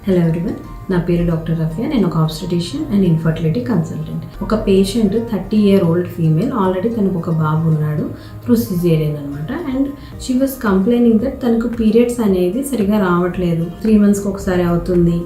Hello everyone, నా పేరు doctor raffia. నేను ఒక ఆబ్స్టెటిషియన్ అండ్ ఇన్ఫర్టిలిటీ కన్సల్టెంట్. ఒక పేషెంట్ 30-year-old ఫీమేల్, ఆల్రెడీ తనకు ఒక బాబు ఉన్నాడు, త్రూ సిజేరియన్ అనమాట. And she was complaining that తనకు పీరియడ్స్ అనేది సరిగా రావట్లేదు, 3 monthsకి ఒకసారి అవుతుంది,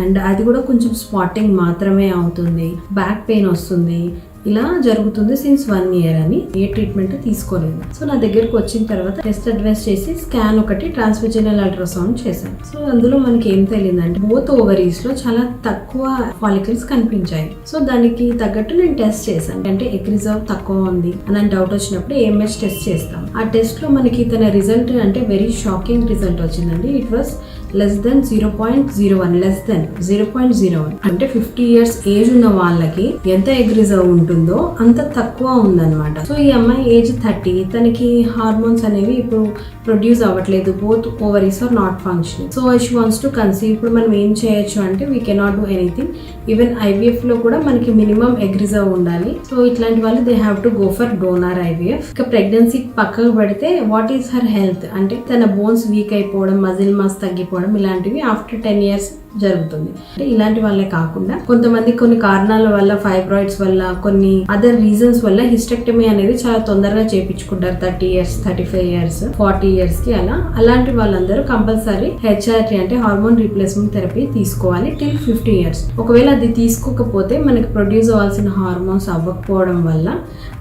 అండ్ అది కూడా కొంచెం స్పాటింగ్ మాత్రమే అవుతుంది, బ్యాక్ పెయిన్ వస్తుంది, ఇలా జరుగుతుంది సిన్స్ 1 year అని. ఏ ట్రీట్మెంట్ తీసుకోలేదు. సో నా దగ్గరకు వచ్చిన తర్వాత టెస్ట్ అడ్వైస్ చేసి స్కాన్ ఒకటి, ట్రాన్స్వెజైనల్ అల్ట్రాసౌండ్ చేశాను. సో అందులో మనకి ఏం తెలియదంటే బోత్ ఓవరీస్ లో చాలా తక్కువ ఫాలికల్స్ కనిపించాయి. సో దానికి తగ్గట్టు నేను టెస్ట్ చేశాను. అంటే ఎగ్ రిజర్వ్ తక్కువ ఉంది అని డౌట్ వచ్చినప్పుడు AMH టెస్ట్ చేస్తాం. ఆ టెస్ట్ లో మనకి తన రిజల్ట్ అంటే వెరీ షాకింగ్ రిజల్ట్ వచ్చిందండి. ఇట్ వాస్ less than 0.01 అంటే 50 years ఏజ్ ఉన్న వాళ్ళకి ఎంత ఎగ్ రిజర్వ్ ఉంటుందో అంత తక్కువ ఉందన్నమాట. సో ఈ అమ్మాయి ఏజ్ 30, తనకి హార్మోన్స్ అనేవి ఇప్పుడు ప్రొడ్యూస్ అవ్వట్లేదు, both ovaries are not functioning. So she wants to conceive. ఇప్పుడు మనం ఏం చేయొచ్చు అంటే we cannot do anything. Even IVF లో కూడా మనకి మినిమం ఎగ్ రిజర్వ్ ఉండాలి. సో ఇట్లాంటి వాళ్ళు they have to go for donor IVF. ఇక ప్రెగ్నెన్సీ పక్కకు పడితే వాట్ ఈస్ హర్ హెల్త్ అంటే తన బోన్స్ వీక్ అయిపోవడం, మజిల్ మాస్ తగ్గిపోవడం, ఇలాంటివి ఆఫ్టర్ 10 years జరుగుతుంది. అంటే ఇలాంటి వాళ్ళే కాకుండా కొంతమంది కొన్ని కారణాల వల్ల, ఫైబ్రాయిడ్స్ వల్ల, కొన్ని అదర్ రీజన్స్ వల్ల హిస్టెక్టమీ అనేది చాలా తొందరగా చేయించుకుంటారు. 30 years, 35 years, 40 years కి అలా. అలాంటి వాళ్ళందరూ కంపల్సరీ HRT అంటే హార్మోన్ రీప్లేస్మెంట్ థెరపీ తీసుకోవాలి టిల్ 50 years. ఒకవేళ అది తీసుకోకపోతే మనకి ప్రొడ్యూస్ అవ్వాల్సిన హార్మోన్స్ అవ్వకపోవడం వల్ల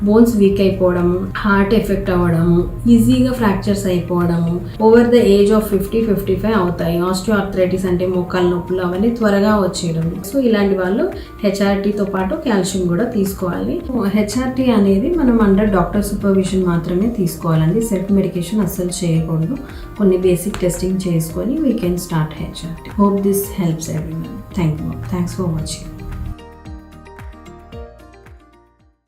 బోన్స్ వీక్ అయిపోవడము, హార్ట్ ఎఫెక్ట్ అవ్వడము, ఈజీగా ఫ్రాక్చర్స్ అయిపోవడము, ఓవర్ ద ఏజ్ ఆఫ్ 50-55 అవుతాయి. ఆస్టియోఆర్థరైటిస్ అంటే మోకాళ్ళ నొప్పులు అవన్నీ త్వరగా వచ్చేయడం. సో ఇలాంటి వాళ్ళు HRTతో పాటు కాల్షియం కూడా తీసుకోవాలి. HRT అనేది మనం అండర్ డాక్టర్ సూపర్విజన్ మాత్రమే తీసుకోవాలండి. సెల్ఫ్ మెడికేషన్ అస్సలు చేయకూడదు. కొన్ని బేసిక్ టెస్టింగ్ చేసుకొని we can start HRT. Hope this helps everyone. Thanks for watching.